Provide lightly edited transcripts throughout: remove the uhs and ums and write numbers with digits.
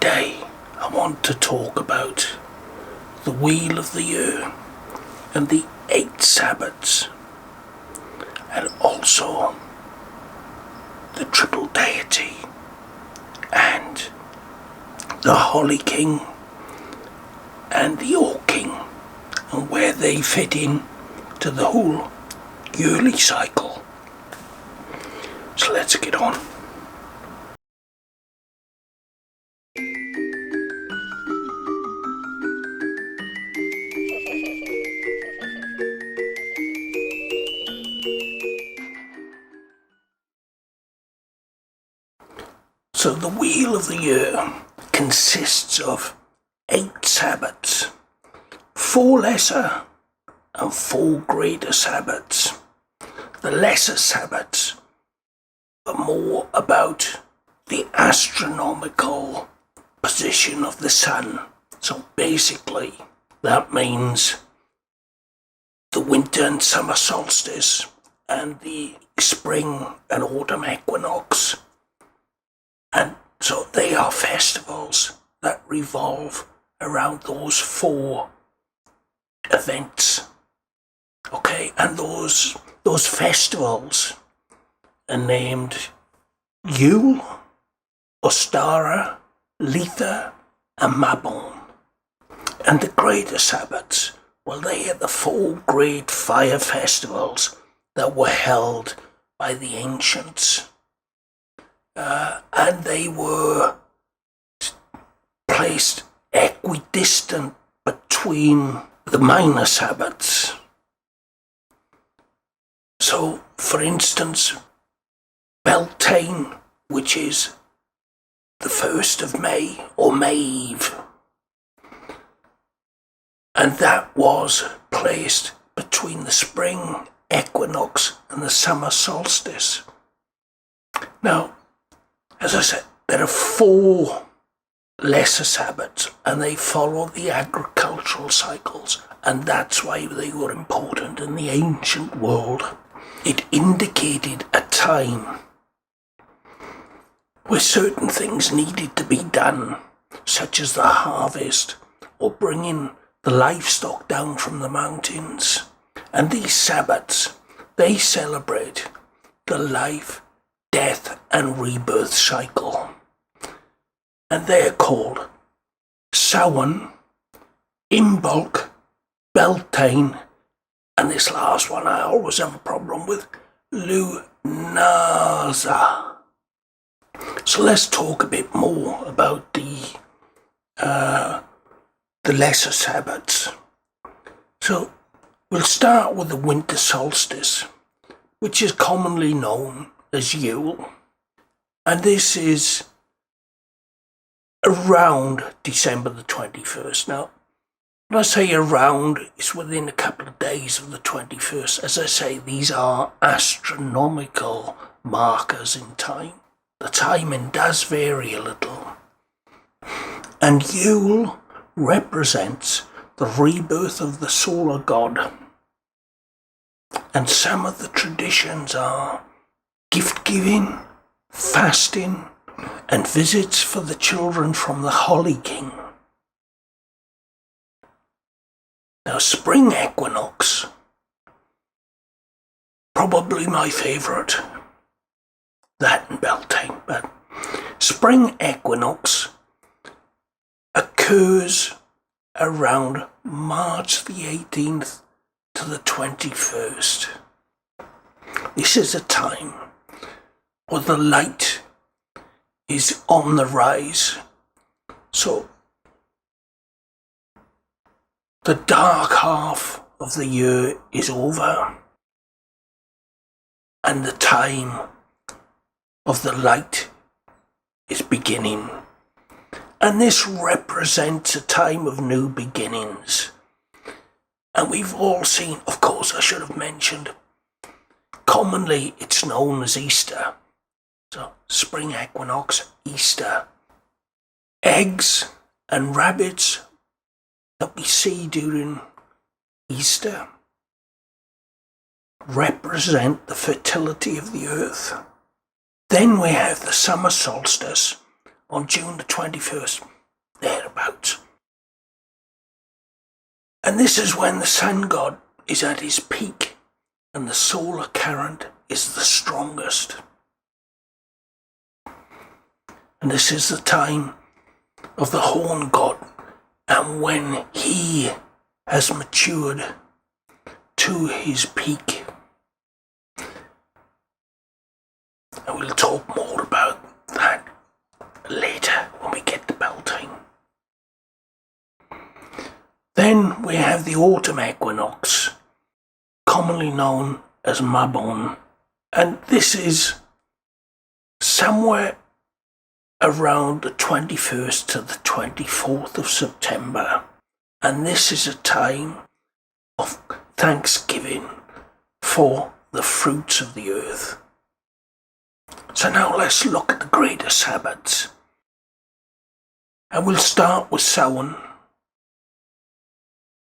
Today I want to talk about the wheel of the year and the 8 Sabbats, and also the triple deity and the Holly King and the Oak King, and where they fit in to the whole yearly cycle. So let's get on. So the wheel of the year consists of 8 Sabbats, 4 lesser and 4 greater Sabbats. The lesser Sabbats are more about the astronomical position of the sun. So basically that means the winter and summer solstice and the spring and autumn equinox. And so they are festivals that revolve around those 4 events. Okay, and those festivals are named Yule, Ostara, Letha, and Mabon. And the greater Sabbats, well, they are the 4 great fire festivals that were held by the ancients. And they were placed equidistant between the minor Sabbats. So, for instance, Beltane, which is the 1st of May, or May Eve, and that was placed between the spring equinox and the summer solstice. Now, as I said, there are 4 lesser Sabbats, and they follow the agricultural cycles, and that's why they were important in the ancient world. It indicated a time where certain things needed to be done, such as the harvest or bringing the livestock down from the mountains. And these Sabbats, they celebrate the life, death and rebirth cycle. And they're called Samhain, Imbolc, Beltane, and this last one I always have a problem with, Lughnasadh. So let's talk a bit more about the lesser Sabbats. So we'll start with the winter solstice, which is commonly known as Yule, and this is around December the 21st. Now, when I say around, it's within a couple of days of the 21st. As I say, these are astronomical markers in time. The timing does vary a little. And Yule represents the rebirth of the solar god. And some of the traditions are gift-giving, fasting, and visits for the children from the Holly King. Now, spring equinox, probably my favourite, that and Beltane, but spring equinox occurs around March the 18th to the 21st. This is a time where the light is on the rise. So the dark half of the year is over, and the time of the light is beginning. And this represents a time of new beginnings. And we've all seen, of course, I should have mentioned, commonly it's known as Easter. So, spring equinox, Easter. Eggs and rabbits that we see during Easter represent the fertility of the earth. Then we have the summer solstice on June the 21st. thereabouts. And this is when the sun god is at his peak and the solar current is the strongest. And this is the time of the horn god, and when he has matured to his peak. And we'll talk more about that later when we get to Beltane. Then we have the autumn equinox, commonly known as Mabon, and this is somewhere around the 21st to the 24th of September, and this is a time of thanksgiving for the fruits of the earth. So now let's look at the greater Sabbats, and we'll start with Samhain,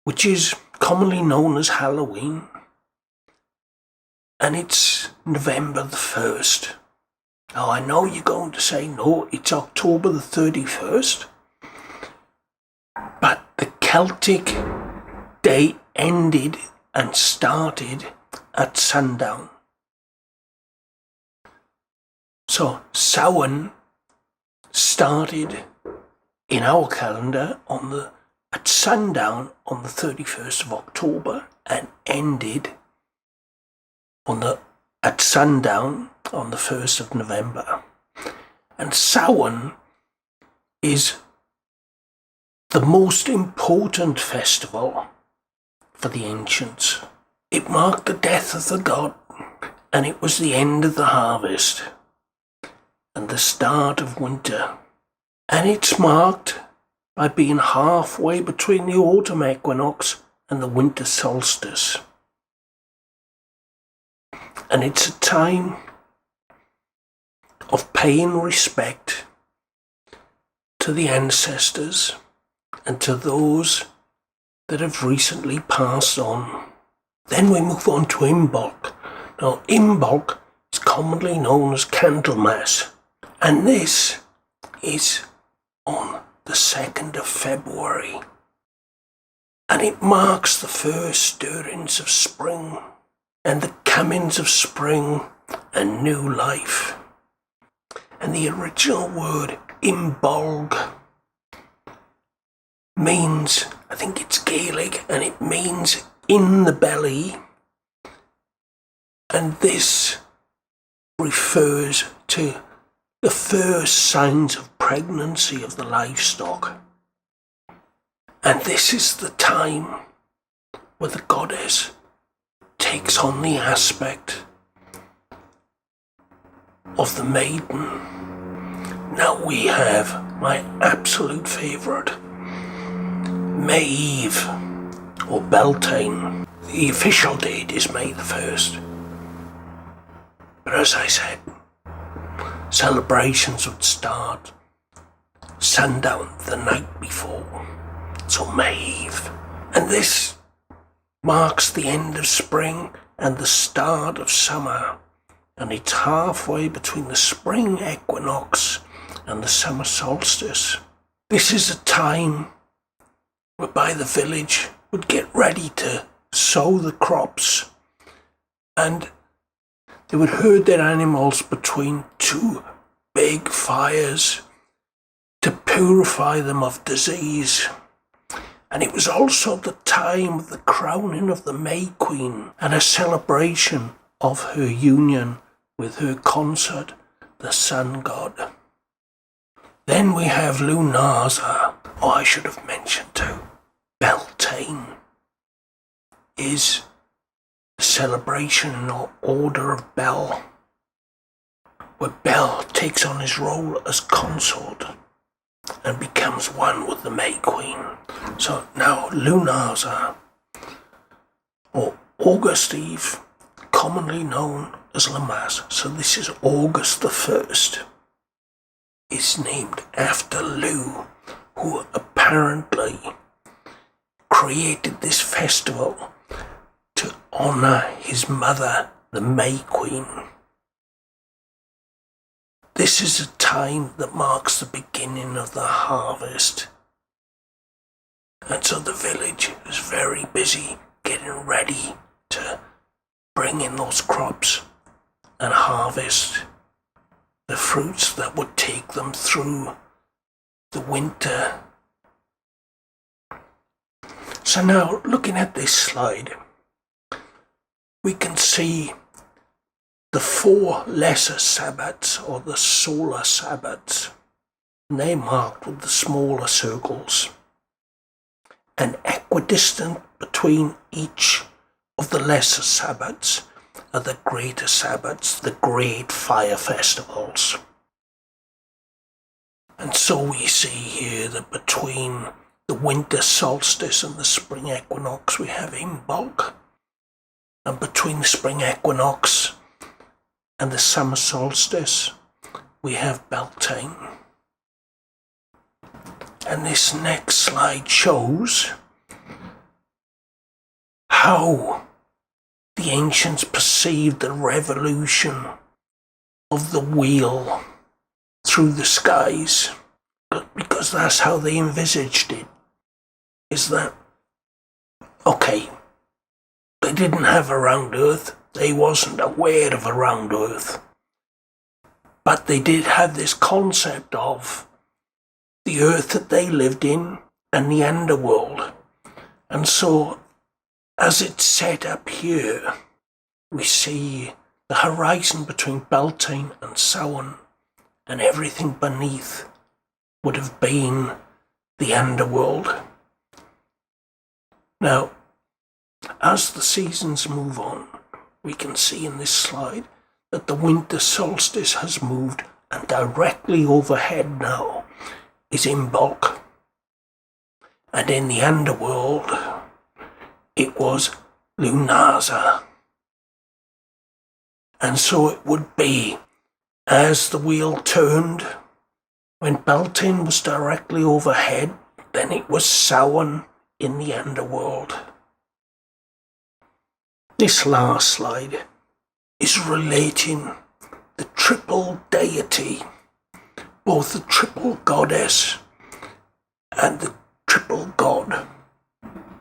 which is commonly known as Halloween, and it's November the 1st. Now I know you're going to say, no, it's October the 31st, but the Celtic day ended and started at sundown. So Samhain started in our calendar at sundown on the 31st of October and ended at sundown on the 1st of November. And Samhain is the most important festival for the ancients. It marked the death of the god, and it was the end of the harvest and the start of winter. And it's marked by being halfway between the autumn equinox and the winter solstice. And it's a time of paying respect to the ancestors and to those that have recently passed on. Then we move on to Imbolc. Now, Imbolc is commonly known as Candlemas, and this is on the 2nd of February. And it marks the first stirrings of spring and the comings of spring and new life. And the original word Imbolg means, I think it's Gaelic, and it means in the belly, and this refers to the first signs of pregnancy of the livestock. And this is the time where the goddess takes on the aspect of the maiden. Now we have my absolute favourite, Maeve, or Beltane. The official date is May the 1st. But as I said, celebrations would start sundown the night before. So Maeve. And this marks the end of spring and the start of summer. And it's halfway between the spring equinox and the summer solstice. This is a time whereby the village would get ready to sow the crops, and they would herd their animals between two big fires to purify them of disease. And it was also the time of the crowning of the May Queen and a celebration of her union with her consort, the sun god. Then we have Lunaza, or I should have mentioned too, Beltane is a celebration in order of Bel, where Bel takes on his role as consort and becomes one with the May Queen. So now Lunaza, or August Eve, commonly known as Lammas, so this is August the 1st, is named after Lu, who apparently created this festival to honour his mother, the May Queen. This is a time that marks the beginning of the harvest And so the village is very busy getting ready to bring in those crops and harvest the fruits that would take them through the winter. So now, looking at this slide, we can see the 4 lesser Sabbats, or the solar Sabbats, and they're marked with the smaller circles. And equidistant between each of the lesser Sabbats are the greater Sabbats, the great fire festivals. And so we see here that between the winter solstice and the spring equinox we have Imbolc, and between the spring equinox and the summer solstice we have Beltane. And this next slide shows how the ancients perceived the revolution of the wheel through the skies, because that's how they envisaged it. Is that, okay, they didn't have a round earth, they wasn't aware of a round earth, but they did have this concept of the earth that they lived in and the underworld. And so as it's set up here, we see the horizon between Beltane and Samhain, and everything beneath would have been the underworld. Now, as the seasons move on, we can see in this slide that the winter solstice has moved, and directly overhead now is Imbolc. And in the underworld, it was Lunaza. And so it would be, as the wheel turned, when Beltane was directly overhead, then it was Samhain in the underworld. This last slide is relating the triple deity, both the triple goddess and the triple god,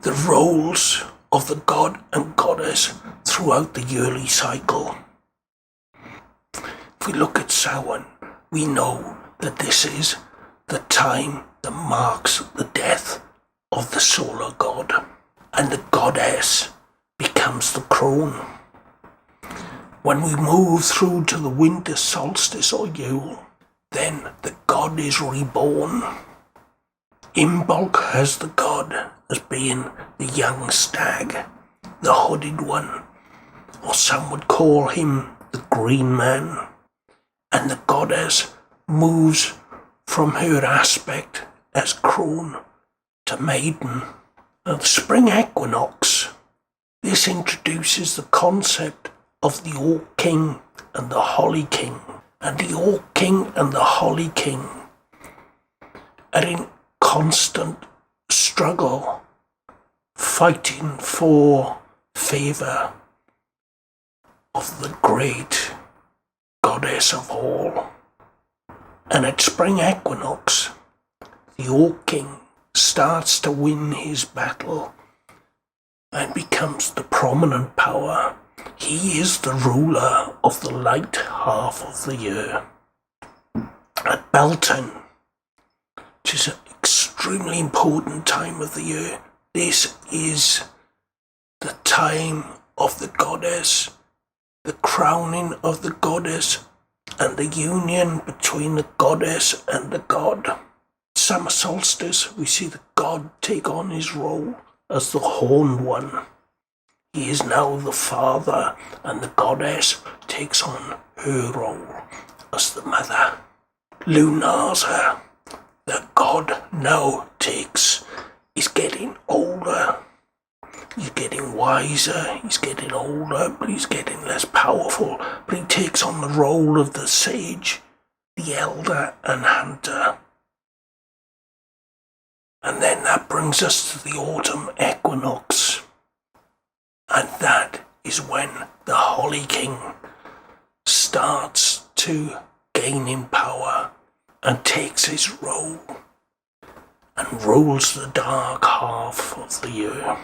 the roles of the god and goddess throughout the yearly cycle. If we look at Samhain, we know that this is the time that marks the death of the solar god, and the goddess becomes the crone. When we move through to the winter solstice or Yule, then the god is reborn. Imbolc has the god as being the young stag, the hooded one, or some would call him the green man, and the goddess moves from her aspect as crone to maiden. Now the spring equinox, this introduces the concept of the Oak King and the Holly King. And the Oak King and the Holly King are in constant struggle, fighting for favour of the great goddess of all. And at spring equinox, the Oak King starts to win his battle and becomes the prominent power. He is the ruler of the light half of the year. At Beltane, which is an extremely important time of the year, this is the time of the goddess, the crowning of the goddess, and the union between the goddess and the god. Summer solstice, we see the god take on his role as the horned one. He is now the father, and the goddess takes on her role as the mother. Lunaza, the god now is getting older. He's getting wiser, he's getting older, but he's getting less powerful. But he takes on the role of the sage, the elder and hunter. And then that brings us to the autumn equinox. And that is when the Holly King starts to gain in power and takes his role. And rules the dark half of the year.